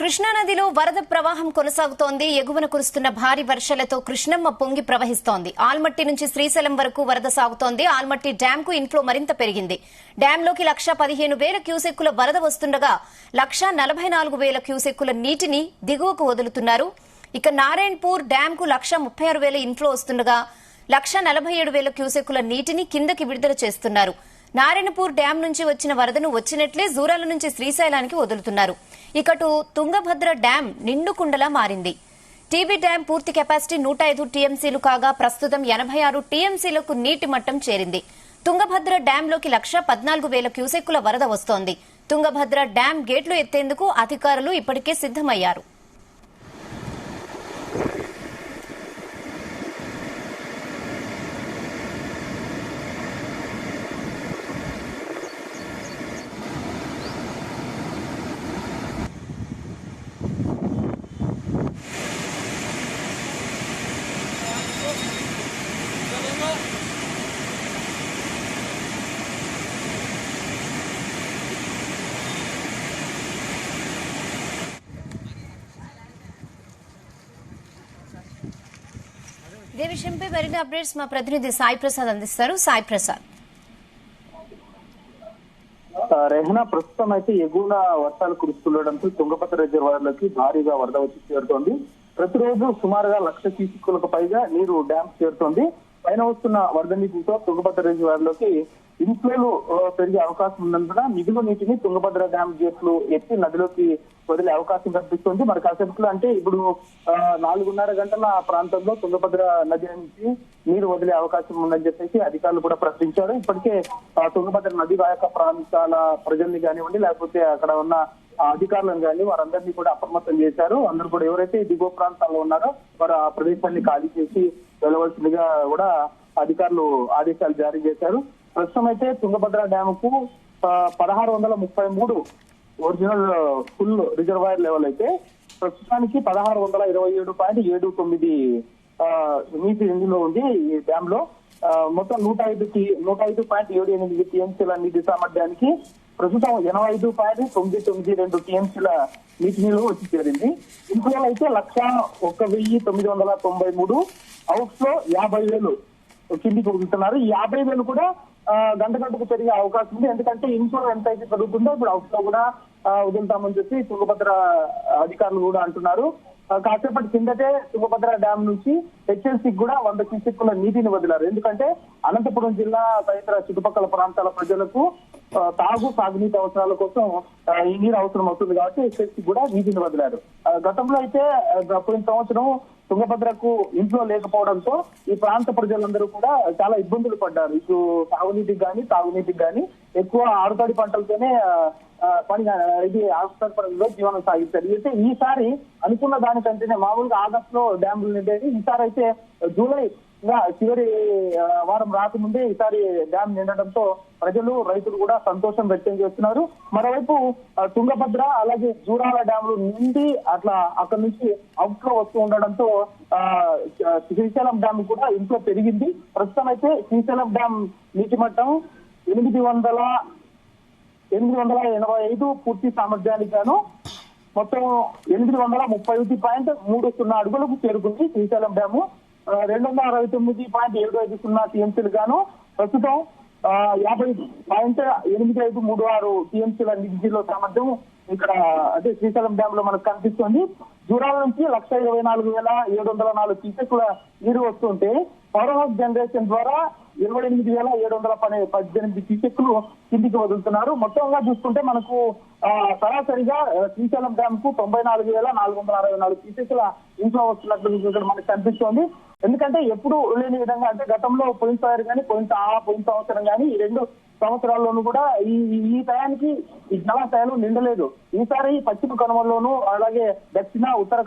కృష్ణానదిలో వరద ప్రవాహం కొనసాగుతోంది. ఎగువన కురుస్తున్న భారీ వర్షాలతో కృష్ణమ్మ పొంగి ప్రవహిస్తోంది. ఆల్మట్టి నుంచి శ్రీశైలం వరకు వరద సాగుతోంది. ఆల్మట్టి డ్యాం కు ఇన్ఫ్లో మరింత పెరిగింది. డ్యాంలోకి 1,15,000 క్యూసెక్కుల వరద వస్తుండగా 1,44,000 క్యూసెక్కుల నీటిని దిగువకు వదులుతున్నారు. ఇక నారాయణపూర్ డ్యాం కు 1,36,000 ఇన్ఫ్లో వస్తుండగా 1,47,000 క్యూసెక్కుల నీటిని కిందకి విడుదల చేస్తున్నారు. నారాయణపూర్ డ్యాం నుంచి వచ్చిన వరదను వచ్చినట్లే జూరాల నుంచి శ్రీశైలానికి వదులుతున్నారు. ఇకటు తుంగభద్ర డ్యాం నిండుకుండలా మారింది. టీబీ డ్యాం పూర్తి కెపాసిటీ 105 టీఎంసీలు కాగా ప్రస్తుతం 86 టీఎంసీలకు నీటి మట్టం చేరింది. తుంగభద్ర డ్యాంలోకి 1,14,000 క్యూసెక్కుల వరద వస్తోంది. తుంగభద్ర డ్యాం గేట్లు ఎత్తేందుకు అధికారులు ఇప్పటికే సిద్దమయ్యారు. ఇదే విషయంపై మరిన్ని అప్డేట్స్ మా ప్రతినిధి సాయి ప్రసాద్ అందిస్తారు. సాయి ప్రసాద్. రెహనా, ప్రస్తుతం అయితే ఎగువన వర్షాలు కురుస్తుండటంతో తుంగభద్ర రిజర్వాయర్లోకి భారీగా వరద వచ్చి చేరుతోంది. ప్రతిరోజు సుమారుగా 1,00,000 క్యూసెక్కులకు పైగా నీరు డ్యాం చేరుతోంది. పైన వస్తున్న వరద నీటితో తుంగభద్ర రిజర్వాయర్లోకి ఇన్ఫ్లోలు పెరిగే అవకాశం ఉన్నందున మిగులు నీటిని తుంగభద్ర డ్యాం గేట్లు ఎత్తి నదిలోకి వదిలే అవకాశం కనిపిస్తుంది. మరి కాసేపట్లో అంటే ఇప్పుడు 4:30 గంటల ప్రాంతంలో తుంగభద్ర నది నుంచి నీరు వదిలే అవకాశం ఉందని చెప్పేసి అధికారులు కూడా ప్రకటించారు. ఇప్పటికే తుంగభద్ర నది వాయక ప్రాంతాల ప్రజల్ని కానివ్వండి, లేకపోతే అక్కడ ఉన్న అధికారులను కానీ వారందరినీ కూడా అప్రమత్తం చేశారు. అందరూ కూడా ఎవరైతే దిగువ ప్రాంతాల్లో ఉన్నారో వారు ఆ ప్రదేశాన్ని ఖాళీ చేసి వెళ్ళవలసిందిగా కూడా అధికారులు ఆదేశాలు జారీ చేశారు. ప్రస్తుతం అయితే తుంగభద్ర డ్యామ్ కు 1,633 ఒరిజినల్ ఫుల్ రిజర్వాయర్ లెవెల్ అయితే ప్రస్తుతానికి 1,627.79 నీటి ఇందులో ఉంది. ఈ డ్యామ్ లో మొత్తం 105.78 టీఎంసీల నీటి సామర్థ్యానికి ప్రస్తుతం 85.992 టీఎంసీల నీటి నిలువ వచ్చి చేరింది. ఇంట్లో అయితే 101,993, అవుట్ లో 50,000 కిందికి వదులుతున్నారు. ఈ 50,000 కూడా గంట గంటకు పెరిగే అవకాశం ఉంది. ఎందుకంటే ఇన్ఫ్లో ఎంత అయితే పెరుగుతుందో ఇప్పుడు అవుట్ లో కూడా వదులుతామని చెప్పి తుంగభద్ర అధికారులు కూడా అంటున్నారు. కాసేపటి కిందటే తుంగభద్ర డ్యాం నుంచి హెచ్ఎల్సీకి కూడా 100 క్యూసెక్కుల నీటిని వదిలారు. ఎందుకంటే అనంతపురం జిల్లా తదితర చుట్టుపక్కల ప్రాంతాల ప్రజలకు సాగునీటి అవసరాల కోసం ఈ నీరు అవసరం అవుతుంది కాబట్టి హెచ్ఎల్సీకి కూడా నీటిని వదిలారు. గతంలో అయితే పోయిన సంవత్సరం తుంగభద్రకు ఇంట్లో లేకపోవడంతో ఈ ప్రాంత ప్రజలందరూ కూడా చాలా ఇబ్బందులు పడ్డారు. ఇటు సాగునీటికి కానీ తాగునీటికి కానీ ఎక్కువ ఆరుతడి పంటలతోనే ఇది ఆసుపత్రిలో జీవనం సాగిస్తారు. అయితే ఈసారి అనుకున్న దానికంటేనే మామూలుగా ఆగస్టు లో డ్యాములు నిండేది, ఈసారి అయితే జూలై చివరి వారం రాకముందే ఈసారి డ్యామ్ నిండడంతో ప్రజలు రైతులు కూడా సంతోషం వ్యక్తం చేస్తున్నారు. మరోవైపు తుంగభద్ర అలాగే జూరాల డ్యాములు నిండి అట్లా అక్కడి నుంచి అవుట్ లో వస్తూ ఉండడంతో శ్రీశైలం డ్యామ్ కూడా ఇంట్లో పెరిగింది. ప్రస్తుతం అయితే శ్రీశైలం డ్యామ్ నీటి మట్టం 885 పూర్తి సామర్థ్యానికి గాను మొత్తం 831.30 అడుగులకు చేరుకుంది. శ్రీశైలం డ్యాము 269.75 టీఎంసీలు గాను ప్రస్తుతం 50.8536 టీఎంసీల నీటిలో సామర్థ్యం ఇక్కడ అంటే శ్రీశైలం డ్యామ్ లో మనకు కనిపిస్తుంది. జూరాల నుంచి 1,24,704 క్యూసెక్కుల నీరు వస్తుంటే పవర్ హౌస్ జనరేషన్ ద్వారా 28,718 క్యూసెక్కులు కిందికి వదులుతున్నారు. మొత్తంగా చూసుకుంటే మనకు సరాసరిగా శ్రీశైలం డ్యామ్ కు 94,464 క్యూసెక్కుల ఇంట్లో వస్తున్నట్లు ఇక్కడ మనకు కనిపిస్తోంది. ఎందుకంటే ఎప్పుడు లేని విధంగా అంటే గతంలో పోయినసారి కానీ పోయిన సంవత్సరం కానీ ఈ 2 సంవత్సరాల్లోనూ కూడా ఈ టయానికి ఈ జలాశయాలు నిండలేదు. ఈసారి పశ్చిమ కనుమల్లోనూ అలాగే దక్షిణ ఉత్తర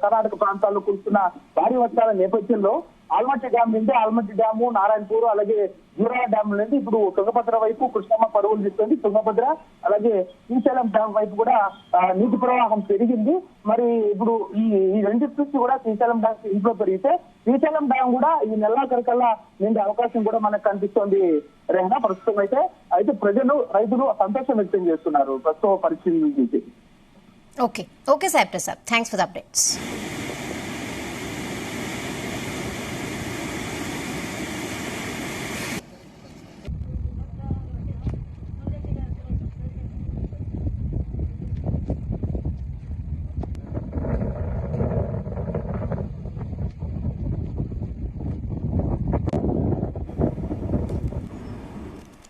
కర్ణాటక ప్రాంతాల్లో కురుస్తున్న భారీ వర్షాల నేపథ్యంలో ఆల్మట్టి డ్యామ్ నుండి ఆల్మట్టి డ్యాము, నారాయణపూర్ అలాగే జూరాల డ్యామ్ నుండి ఇప్పుడు తుంగభద్ర వైపు కృష్ణమ్మ పరుగులు తీస్తుంది. తుంగభద్ర అలాగే శ్రీశైలం డ్యామ్ వైపు కూడా నీటి ప్రవాహం పెరిగింది. మరి ఇప్పుడు ఈ రెండింటి నుంచి కూడా శ్రీశైలం డ్యామ్ ఇంట్లో పెరిగితే శ్రీశైలం డ్యామ్ కూడా ఈ నెలాఖరికల్లా నిండే అవకాశం కూడా మనకు కనిపిస్తోంది. రెహనా, ప్రస్తుతం అయితే ప్రజలు రైతులు సంతోషం వ్యక్తం చేస్తున్నారు ప్రస్తుత పరిస్థితి నుంచి. Okay Sai Prasad, thanks for the updates.